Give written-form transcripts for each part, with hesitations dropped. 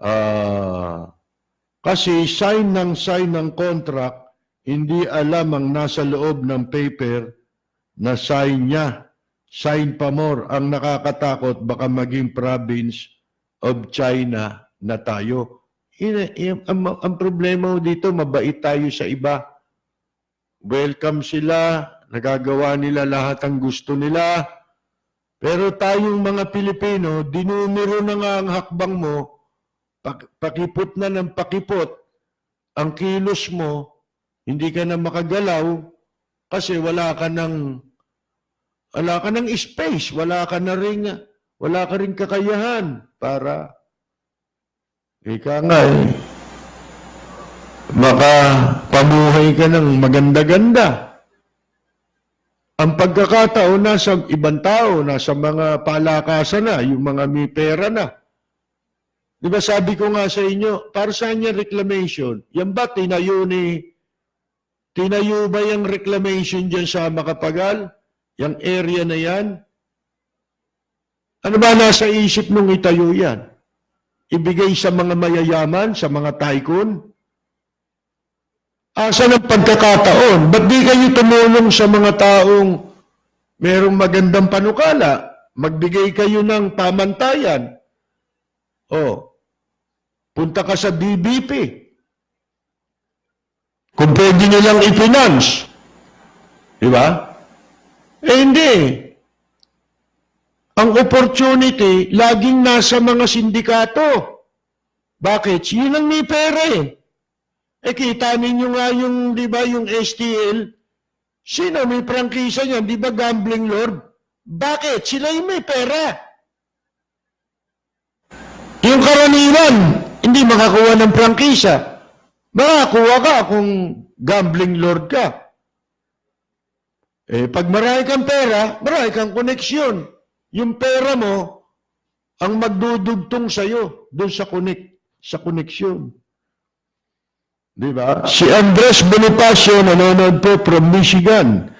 Ah, kasi sign ng contract, hindi alam ang nasa loob ng paper na sign niya. Sign pa more. Ang nakakatakot, baka maging province of China na tayo. Ang problema dito, mabait tayo sa iba. Welcome sila, nagagawa nila lahat ang gusto nila. Pero tayong mga Pilipino, dinumero na nga ang hakbang mo, pakipot na ng pakipot, ang kilos mo, hindi ka na makagalaw kasi wala ka ng space, wala ka ring kakayahan para ika nga makapamuhay ka ng maganda-ganda. Ang pagkakataon nasa ibang tao, nasa mga palakasan na, yung mga may pera na. Di ba sabi ko nga sa inyo, para saan yung reclamation? Yan ba tinayo ba yung reclamation dyan sa Makapagal? Yung area na yan? Ano ba nasa isip nung itayo yan? Ibigay sa mga mayayaman, sa mga tycoon? Asan ang pagkakataon? Ba't di kayo tumulong sa mga taong merong magandang panukala? Magbigay kayo ng pamantayan. Punta ka sa DBP. Kung pwede nilang i-finance. Di ba? Hindi. Ang opportunity, laging nasa mga sindikato. Bakit? Yun ang may pera eh. Kita ninyo nga yung, di ba, yung STL, sino may prangkisa niyan? Di ba gambling lord? Bakit? Sila yung may pera. Yung karaniwan, hindi makakuha ng prangkisa. Makakuha ka kung gambling lord ka. Pag marami kang pera, marami kang koneksyon. Yung pera mo, ang magdudugtong sa'yo doon sa koneksyon. Diba? Si Andres Bonifacio nanonood po from Michigan.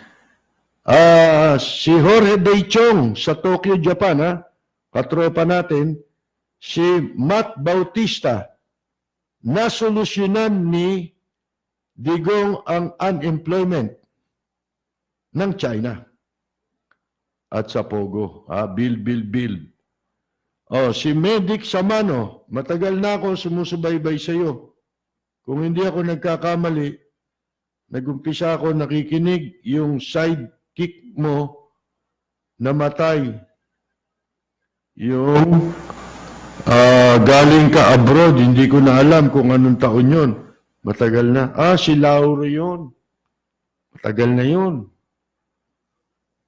Si Jorge Deichong sa Tokyo, Japan, katropa natin. Si Matt Bautista, nasolusyonan ni Digong ang unemployment ng China. At sa Pogo, Bill. Si Medic Samano, matagal na ako sumusubaybay sa iyo. Kung hindi ako nagkakamali, nag-umpisa ako nakikinig, yung sidekick mo namatay. Yung galing ka abroad, hindi ko na alam kung anong taon yun. Matagal na. Si Lauro yun. Matagal na yun.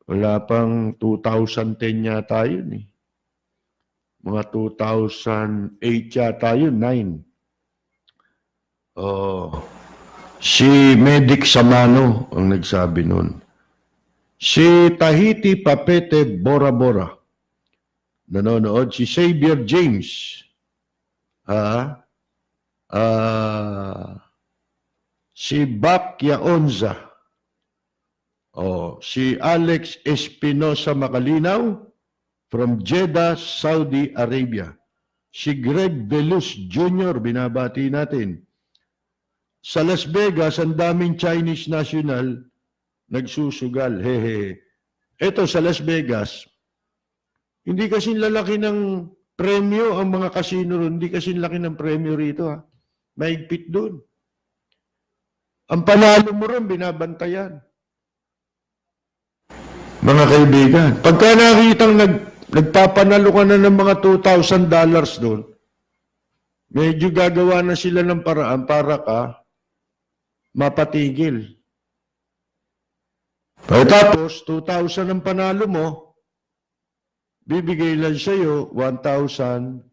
Wala pang 2010 yata yun eh. Mga 2008 yata yun, 9. Si Medic Samano ang nagsabi nun. Si Tahiti Papete Bora Bora nanonood. Si Xavier James. Si Bak Yaonza. Si Alex Espinosa Macalinaw from Jeddah, Saudi Arabia. Si Greg Velus Jr. binabati natin. Sa Las Vegas, ang daming Chinese national nagsusugal. Ito sa Las Vegas, hindi kasing lalaki ng premyo ang mga kasino ron. Hindi kasing laki ng premyo rito. Mahigpit doon. Ang panalo mo ron, binabantayan. Mga kaibigan, pagka nakitang nagpapanalo ka na ng mga $2,000 doon, medyo gagawa na sila ng paraan para ka mapatigil. Tapos, 2,000 ang panalo mo, bibigay lang sa'yo 1,600.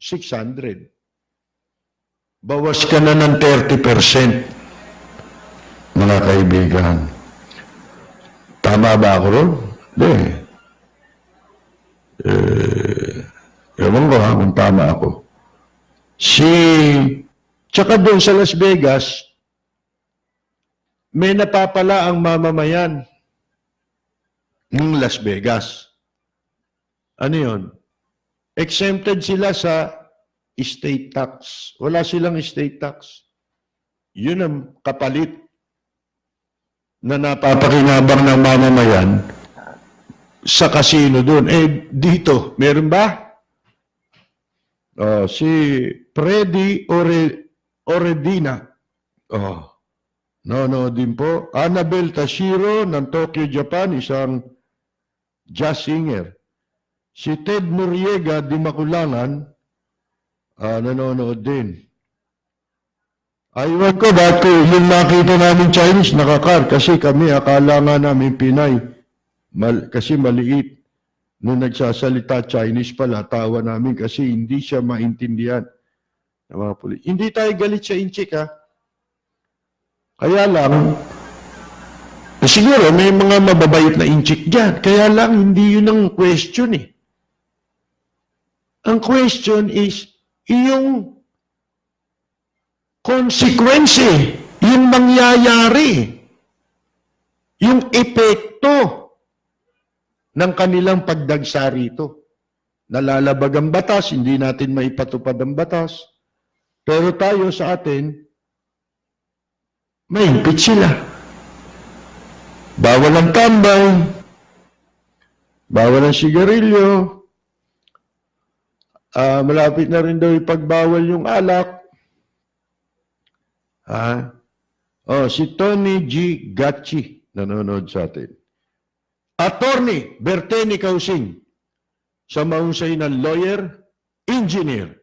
Bawas ka na ng 30%, mga kaibigan. Tama ba ako ron? Hindi. Ewan ko kung tama ako. Tsaka doon sa Las Vegas, may napapala ang mamamayan ng Las Vegas. Ano yun? exempted sila sa estate tax. Wala silang estate tax. Yun ang kapalit na napapakinabang ng mamamayan sa casino doon. Eh, dito, meron ba? Si Freddy Oredina. No, din po. Annabel Tashiro ng Tokyo, Japan, isang jazz singer. Si Ted Noriega di Maculangan, nanonood din. Aywan ko, dati yung nakita namin Chinese, nakakar. Kasi kami, akala nga namin Pinay. Kasi maliit. Nung nagsasalita Chinese pala, tawa namin kasi hindi siya maintindihan. Hindi tayo galit sa inchik, ha? Kaya lang, siguro may mga mababait na inchik dyan. Kaya lang, hindi yun ang question, eh. Ang question is, yung consequence, yung mangyayari, yung epekto ng kanilang pagdagsa rito. Nalalabag ang batas, hindi natin maipatupad ang batas. Pero tayo sa atin, may impit sila. Bawal ang tambay, bawal ang sigarilyo, malapit na rin daw ipagbawal yung alak. Si Tony G. Gatchi, nanonood sa atin. Attorney Berteni Causing, sa mahusay na lawyer, engineer,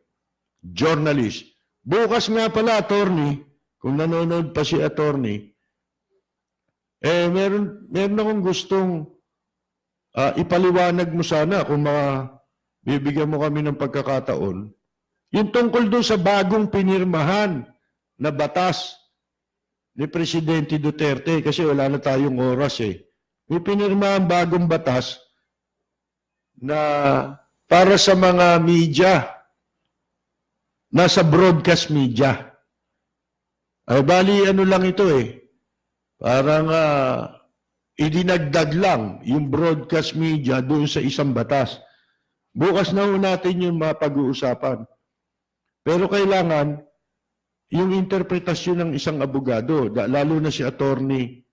journalist. Bukas nga pala, attorney, kung nanonood pa si attorney, meron akong gustong ipaliwanag mo sana kung bibigyan mo kami ng pagkakataon. Yung tungkol doon sa bagong pinirmahan na batas ni Presidente Duterte, kasi wala na tayong oras eh. May pinirmahan bagong batas na para sa mga media, nasa broadcast media. Bali, ano lang ito eh. Parang idinagdag lang yung broadcast media doon sa isang batas. Bukas na natin yung mapag-uusapan. Pero kailangan yung interpretasyon ng isang abogado, lalo na si Attorney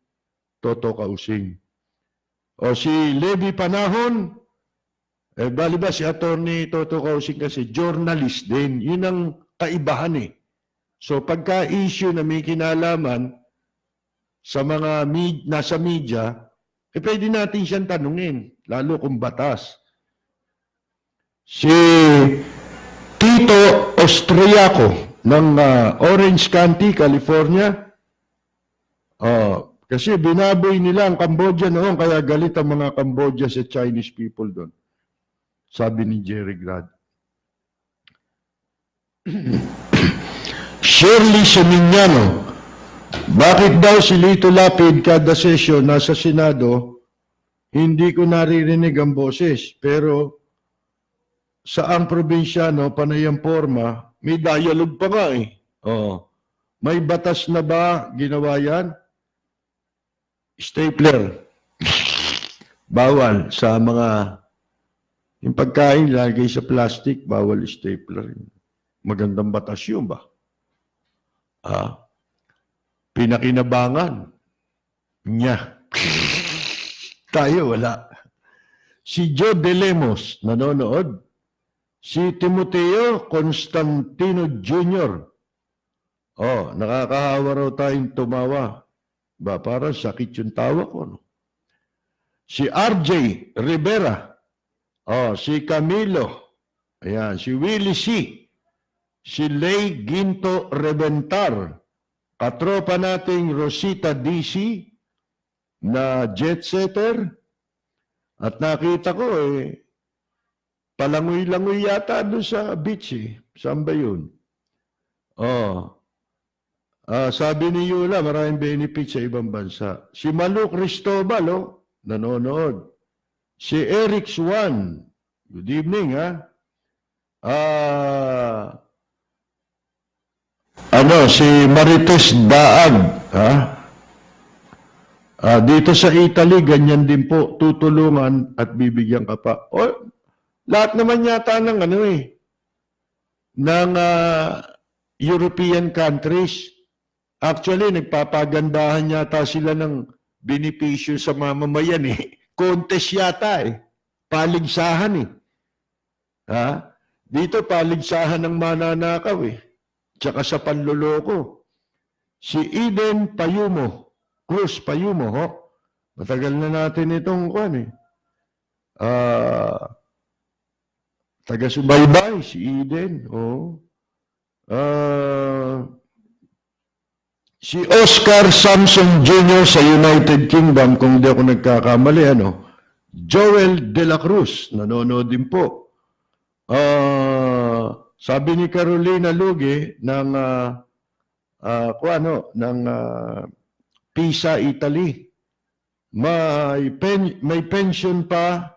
Toto Causing. O si Levi Panahon, bali ba si Attorney Toto Causing kasi journalist din. Yun ang kaibahan eh. So pagka-issue na may kinalaman sa mga nasa media, pwede natin siyang tanungin, lalo kung batas. Si Tito Austriaco ng Orange County, California, kasi binaboy nila ang Cambodia noon, kaya galit ang mga Cambodia sa Chinese people doon. Sabi ni Jerry Grad. Shirley Seminiano, bakit daw si Lito Lapid kada session nasa Senado, hindi ko naririnig ang boses, pero sa ang probinsyano, panay ang forma, may dialogue pa nga eh. May batas na ba ginawa yan? Stapler. Bawal sa mga yung pagkain lagay sa plastic, bawal stapler. Magandang batas yun ba? Pinakinabangan niya. Tayo wala. Si Joe De Lemos, nanonood. Si Timoteo Constantino Jr. Nakakahawa raw tayong tumawa. Parang sakit yung tawa ko. No? Si RJ Rivera. Si Camilo. Ayan, si Willie C. Si Lay Ginto Reventar. Katropa nating Rosita DC na jet setter. At nakita ko palangoy-langoy yata doon sa beach eh. Saan ba yun? Sabi ni Yula, maraming benefit sa ibang bansa. Si Malu Cristobal, nanonood. Si Eric Swan, good evening, ha? Si Marites Daag, ha? Dito sa Italy, ganyan din po, tutulungan at bibigyan ka pa. Lahat naman yata ng ng European countries. Actually, nagpapagandahan yata sila ng benepisyo sa mamamayan eh. Contest yata eh. Paligsahan eh. Ha? Dito paligsahan ng mananakaw eh. Tsaka sa panloloko. Si Eden Payumo, Cruz Payumo, ho? Matagal na natin itong kuwan eh. Taga-subaybay, si Eden. Oh. Si Oscar Samson Jr. sa United Kingdom, kung di ako nagkakamali, Joel De La Cruz, nanonood din po. Sabi ni Carolina Luge ng Pisa, Italy, may pension pa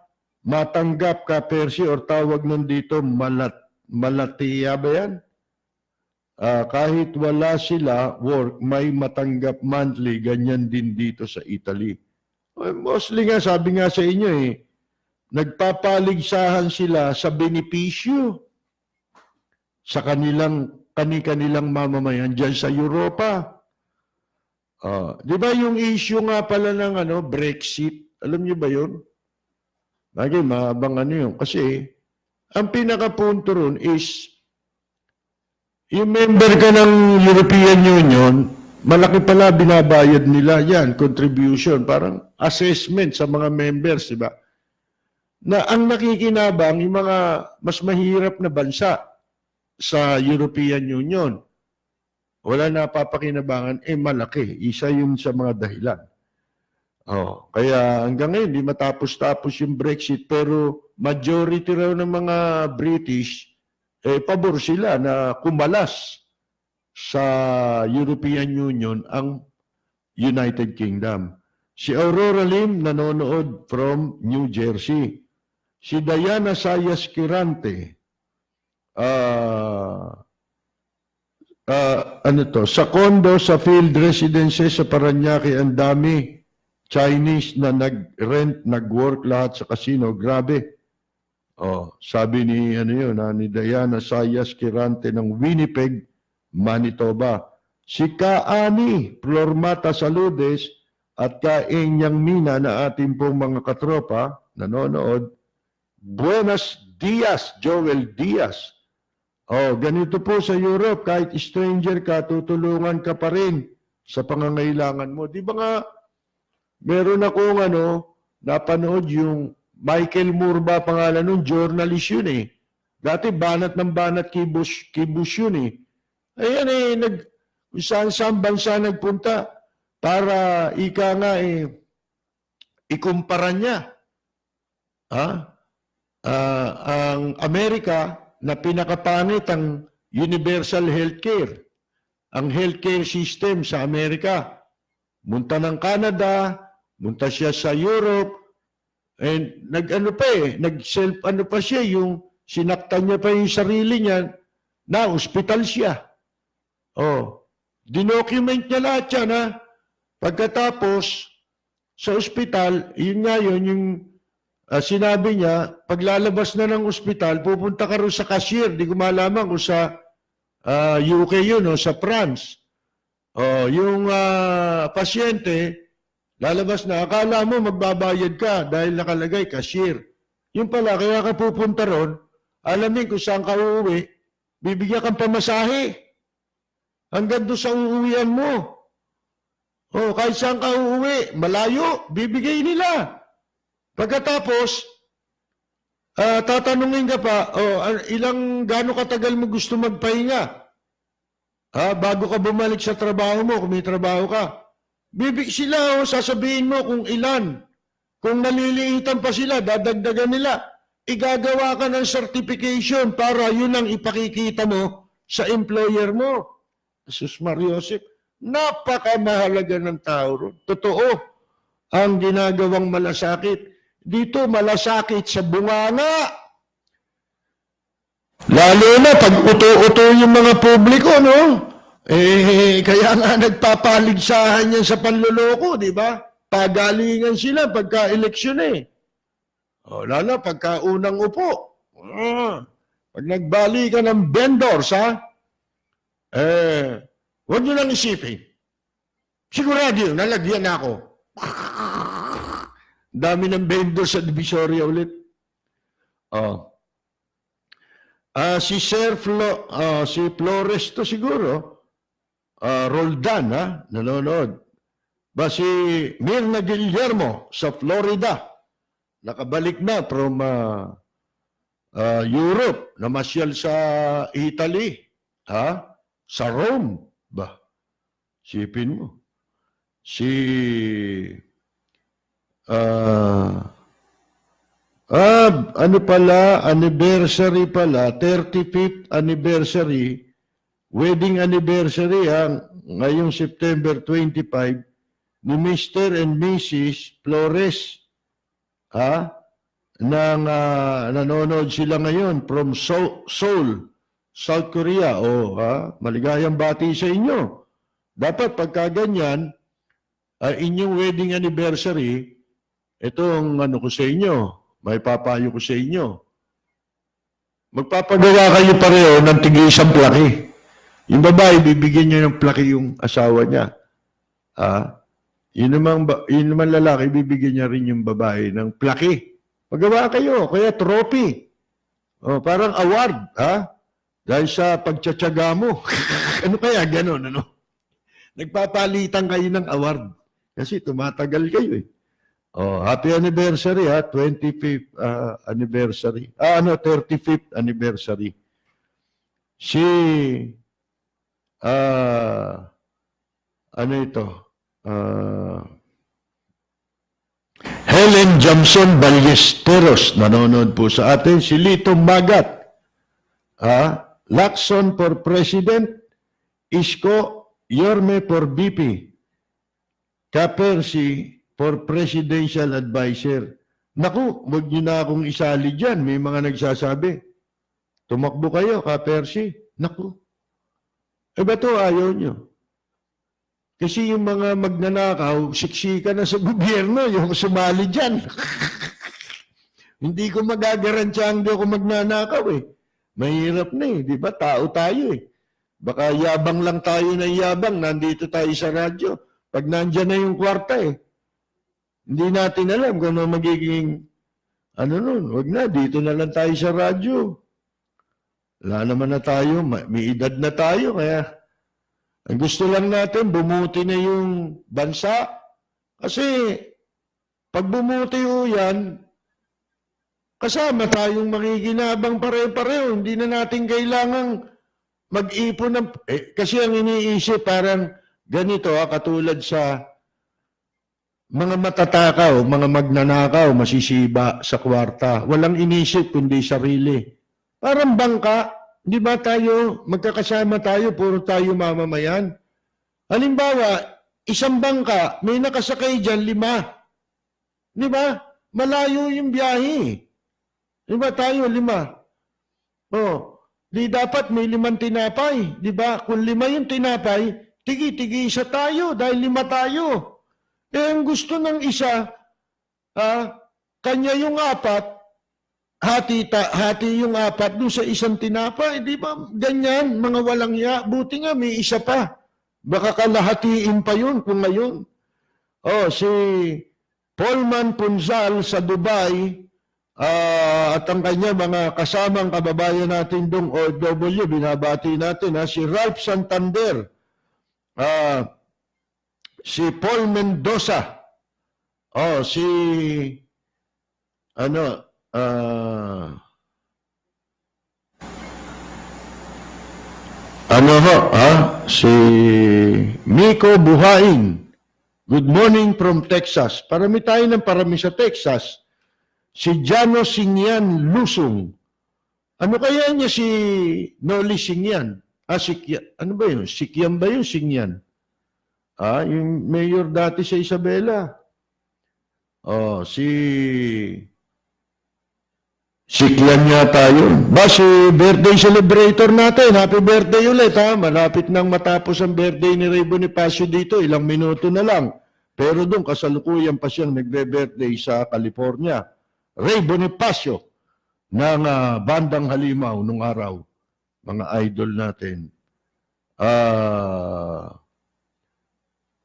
matanggap ka, Percy, or tawag nun dito, malatiya ba yan? Kahit wala sila work, may matanggap monthly, ganyan din dito sa Italy. Mostly nga, sabi nga sa inyo nagpapaligsahan sila sa benepisyo sa kanilang mamamayan dyan sa Europa. Di ba yung issue nga pala ng Brexit? Alam niyo ba yun? Lagi, mahabang yun. Kasi, ang pinakapunto ron is, yung member ka ng European Union, malaki pala binabayad nila yan, contribution, parang assessment sa mga members, di ba? Na ang nakikinabang, yung mga mas mahirap na bansa sa European Union, wala na papakinabangan, malaki. Isa yun sa mga dahilan. Kaya hanggang ngayon, di matapos-tapos yung Brexit, pero majority raw ng mga British, pabor sila na kumalas sa European Union ang United Kingdom. Si Aurora Lim nanonood from New Jersey. Si Diana Sayas Kirante, sa condo, sa field residences sa Parañaque, ang dami Chinese na nag-rent, nag-work lahat sa casino. Grabe. Sabi ni ni Diana Sayas Kirante ng Winnipeg, Manitoba. Si Kaani Flormata Saludes at Kaenyang Mina na ating pong mga katropa nanonood. Buenos dias, Joel Diaz. Ganito po sa Europe, kahit stranger ka, tutulungan ka pa rin sa pangangailangan mo. Di ba nga, meron akong napanood yung Michael Moore ba pangalan nun, journalist yun eh. Dati banat ng banat kibus yun eh. Ayan kung saan bansa nagpunta para ika nga ikumpara niya. Ang Amerika na pinakapangit ang universal healthcare. Ang healthcare system sa Amerika. Munta ng Canada, munta siya sa Europe, and nag-self pa siya, yung sinaktan niya pa yung sarili niya, na hospital siya. Dinocument niya lahat yan, ha? Pagkatapos, sa hospital, yun nga yun, yung sinabi niya, paglalabas na ng ospital, pupunta ka rin sa cashier. Di ko malaman kung sa UK yun o sa France. Yung pasyente, lalabas na, akala mo magbabayad ka dahil nakalagay cashier. Yung pala, kaya ka pupunta ron, alamin kung saan ka uuwi, bibigyan kang pamasahe. Hanggang doon sa uuwian mo. Kahit saan ka uuwi, malayo, bibigay nila. Pagkatapos, tatanungin ka pa, gaano katagal mo gusto magpahinga? Bago ka bumalik sa trabaho mo, kung may trabaho ka. Sila, sasabihin mo kung ilan. Kung naliliitan pa sila, dadagdagan nila. Igagawa ka ng certification para yun ang ipakikita mo sa employer mo. Jesus Mariosep, napakamahalaga ng tao ron. Totoo, ang ginagawang malasakit. Dito, malasakit sa bunganga. Lalo na pag uto-uto yung mga publiko, no? Kaya nga nagpapaligsahan yan sa panloloko, di ba? Pagalingan sila pagka-eleksyon eh. Lalo pagka unang upo. Pag nagbali ka ng vendors, ha? Huwag nyo lang isipin. Sigurado yun, nalagyan na ako. Dami ng vendors sa Divisoria ulit. Si si Flores to siguro, Roldan, ha? Nanonood. Si Mirna Guillermo sa Florida. Nakabalik na from Europe. Namasyal sa Italy. Ha? Sa Rome. Sipin mo. Ano pala, anniversary pala, 35th anniversary, wedding anniversary, ngayong September 25, ni Mr. and Mrs. Flores, nanonood sila ngayon from Seoul, South Korea. Maligayang bati sa inyo. Dapat pagka ganyan, inyong wedding anniversary, itong ko sa inyo, may papayo ko sa inyo. Magpapagawa kayo pareho ng tig-isang plaki. Yung babae, bibigyan niya ng plaki yung asawa niya. Yun naman lalaki, bibigyan niya rin yung babae ng plaki. Magawa kayo, kaya trophy. Parang award, dahil sa pagtsatsaga mo. Ano kaya ganon, ano? Nagpapalitan kayo ng award. Kasi tumatagal kayo eh. Happy anniversary, 25th anniversary. 35th anniversary. Ano ito? Helen Jamson Ballesteros, nanonood po sa atin. Si Lito Magat. Lacson for President. Isko Yorme for VP. Kapersi for Presidential Advisor. Naku, huwag niyo na akong isali dyan. May mga nagsasabi. Tumakbo kayo, Kapersi. Naku. Ba't ayaw niyo? Kasi yung mga magnanakaw, siksika na sa gobyerno, yung sumali dyan. Hindi ko magagarantiya hindi ako magnanakaw eh. Mahirap na eh, di ba? Tao tayo eh. Baka yabang lang tayo ng yabang, nandito tayo sa radyo. Pag nandyan na yung kwarta eh, hindi natin alam kung ano magiging, nun, wag na, dito na lang tayo sa radyo. Wala naman na tayo, may edad na tayo, kaya ang gusto lang natin, bumuti na yung bansa. Kasi, pag bumuti ho yan, kasama tayong makikinabang pare-pareho. Hindi na natin kailangang mag-ipon ng... kasi ang iniisip parang ganito, katulad sa mga matatakaw, mga magnanakaw, masisiba sa kwarta. Walang inisip kundi sarili. Parang bangka, di ba tayo, magkakasama tayo, puro tayo mamamayan. Halimbawa, isang bangka, may nakasakay dyan, 5. Di ba? Malayo yung biyahe. Di ba tayo, 5? Di dapat may 5 tinapay. Di ba? Kung 5 yung tinapay, tigi-tigi isa tayo dahil 5 tayo. Ang gusto ng isa, kanya yung 4, hati yung 4 doon sa isang tinapay. Di ba? Ganyan, mga walang ya. Buti nga, may isa pa. Baka kalahatiin pa yun kung ngayon. Si Paulman Punzal sa Dubai, at ang kanya mga kasamang kababayan natin doon, OFW, binabati natin, si Ralph Santander, si Paul Mendoza, si Miko Buhain. Good morning from Texas. Parami tayo ng parami sa Texas. Si Jano Singyan Lusong. Ano kaya niya si Noli Singyan? Ano ba yun? Sikyan ba yun? Singyan? Yung mayor dati sa Isabela. Sikyan yata yun. Si birthday celebrator natin. Happy birthday ulit, Malapit nang matapos ang birthday ni Ray Bonifacio dito. Ilang minuto na lang. Pero doon, kasalukuyan pa siyang nagbe-birthday sa California. Ray Bonifacio. ng Bandang Halimaw nung araw, mga idol natin.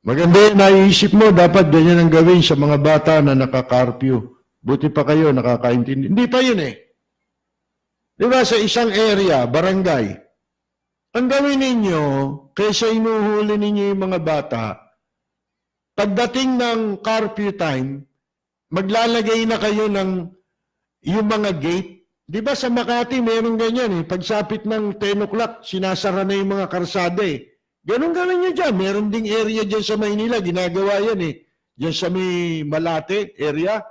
Maganda yung naiisip mo, dapat ganyan ang gawin sa mga bata na nakakarpyo. Buti pa kayo, nakakaintindi. Hindi pa yun eh. Di ba sa isang area, barangay, ang gawin ninyo, kaysa inuhuli ninyo yung mga bata, pagdating ng curfew time, maglalagay na kayo ng yung mga gate. Di ba sa Makati, meron ganyan eh. Pagsapit ng 10 o'clock, sinasara na yung mga karsada eh. Ganun gawin nyo dyan. Meron ding area dyan sa Maynila, ginagawa yan eh. Dyan sa may Malate area.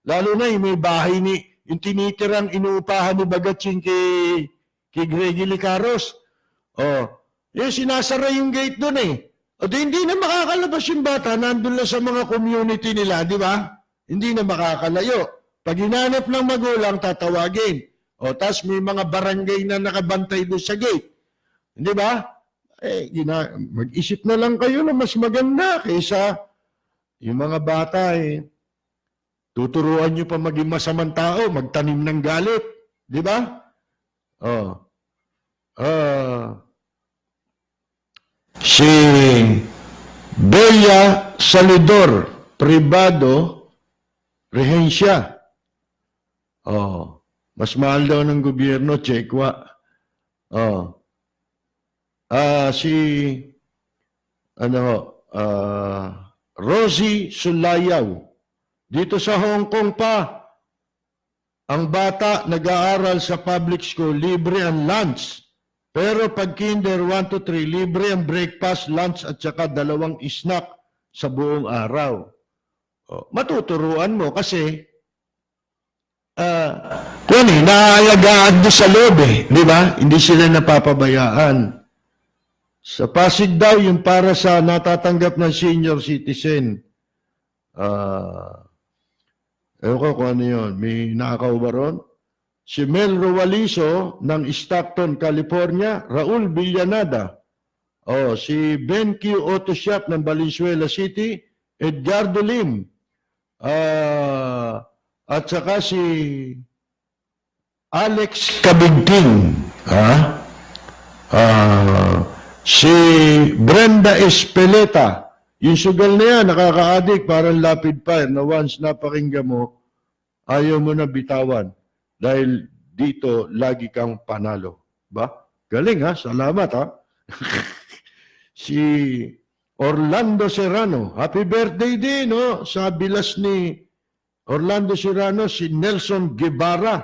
Lalo na yung may bahay ni, yung tinitirang inuupahan ni Bagatsing kay Greggy Licaros. Yung sinasara yung gate doon eh. O di, hindi na makakalabas yung bata, nandun lang sa mga community nila, di ba? Hindi na makakalayo. Pag hinanap ng magulang, tatawagin. Tas may mga barangay na nakabantay doon sa gate. Di ba? Mag-isip na lang kayo na mas maganda kaysa yung mga bata tuturuan nyo pa maging masamang tao, magtanim ng galit. Di ba? Si Bella Salidor Privado Rehencia. Mas mahal daw ng gobyerno, Chekwa. Si Rosie Sulayaw. Dito sa Hong Kong pa, ang bata nag-aaral sa public school, libre ang lunch. Pero pag kinder 1 to 3, libre ang breakfast, lunch at saka 2 snack sa buong araw. Matuturuan mo kasi naaalagaan doon sa loob eh. Di ba? Hindi sila napapabayaan. Sa Pasig daw, yung para sa natatanggap ng senior citizen. Ewan ko kung ano yun. May nakakaw ba ron? Si Mel Rualizo ng Stockton, California. Raul Villanada. Si Ben Q. Auto Shop ng Valenzuela City. Edgardo Lim. At saka si Alex Kabigting. Si Brenda Espeleta. Yung sugal na yan, nakaka-addict, parang lapid fire na once napakinggan mo, ayaw mo na bitawan. Dahil dito, lagi kang panalo. Ba? Galing ha? Salamat ha? Si Orlando Serrano. Happy birthday din, no? Sa bilas ni Orlando Serrano, si Nelson Guevara.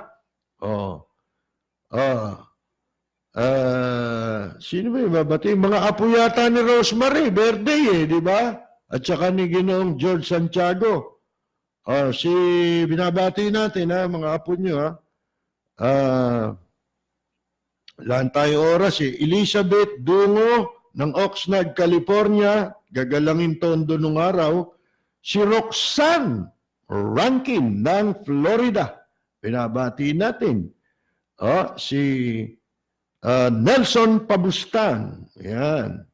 Sino ba yung babati? Mga apo yata ni Rosemary, birthday di ba? At saka ni Ginoong George Santiago. Si binabati natin mga apo nyo Lahan tayo oras Elizabeth Dungo ng Oxnard, California. Gagalangin tondo nung araw. Si Roxanne Rankin ng Florida. Binabati natin. Si Nelson Pabustan. Yan.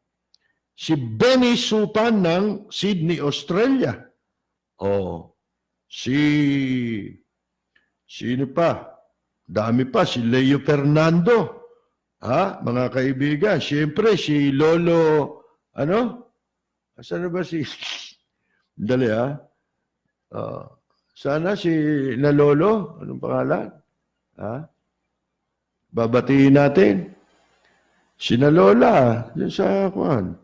Si Benny Supan ng Sydney, Australia. Sino pa? Dami pa. Si Leo Fernando. Mga kaibigan. Siyempre, si Lolo, Asan na ba si... Dali, sana si Lolo, anong pangalan? Babatiin natin. Si Lola, yun sa kuwan.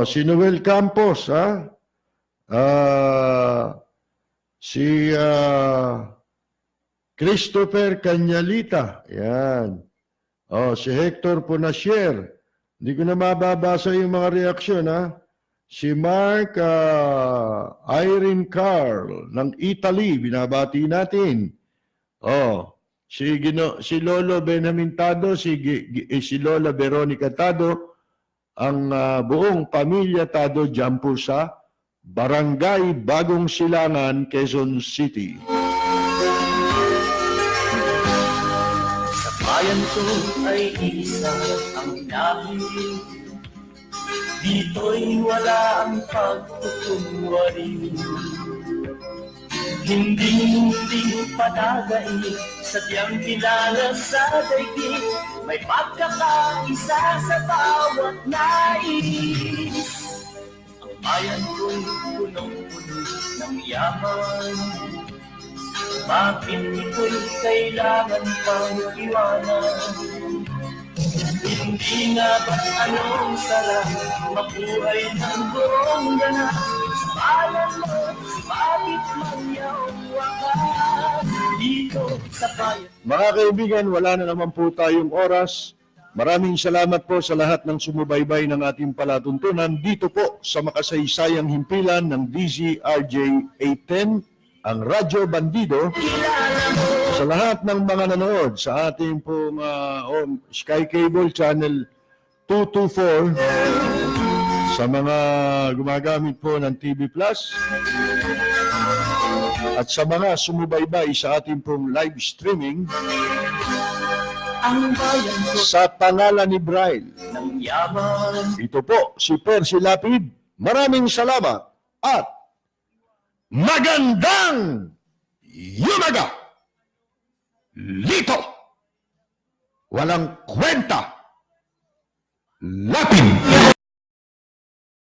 Si Noel Campos, si Christopher Canyalita, yan. Si Hector Ponasier. Hindi ko na mababasa yung mga reaksyon, Si Mark Irene Carl ng Italy, binabati natin. Si Lolo Benjamin Tado, si Lola Veronica Tado, ang buong pamilya Tado dyan po sa Barangay Bagong Silangan, Quezon City. Sa bayan ko ay isa ang nahiling, dito'y wala ang pagtutunwarin. Hindi panagay, sadyang kilala sa daigdig. May pagkakaisa sa bawat nais. Ang bayan ko'y punong-puno ng yaman. Bakit ito'y kailangan pang iwanan? Hindi nga ba't anong sarap mabuhay ng buong ganap? Sa bayan mo, bakit mangyawang wakas dito sa bayan? Mga kaibigan, wala na naman po tayong oras. Maraming salamat po sa lahat ng sumubaybay ng ating palatuntunan dito po sa makasaysayang himpilan ng DZRJ 810, ang Radyo Bandido. Sa lahat ng mga nanood sa ating pong Sky Cable Channel 224, sa mga gumagamit po ng TV Plus, at sa mga sumubaybay sa ating pong live streaming, Ang bayan ko sa pangalan ni Braille, ng yaman. ito po si Percy Lapid. Maraming salamat at magandang yumaga! Lito! Walang kwenta! Lapid!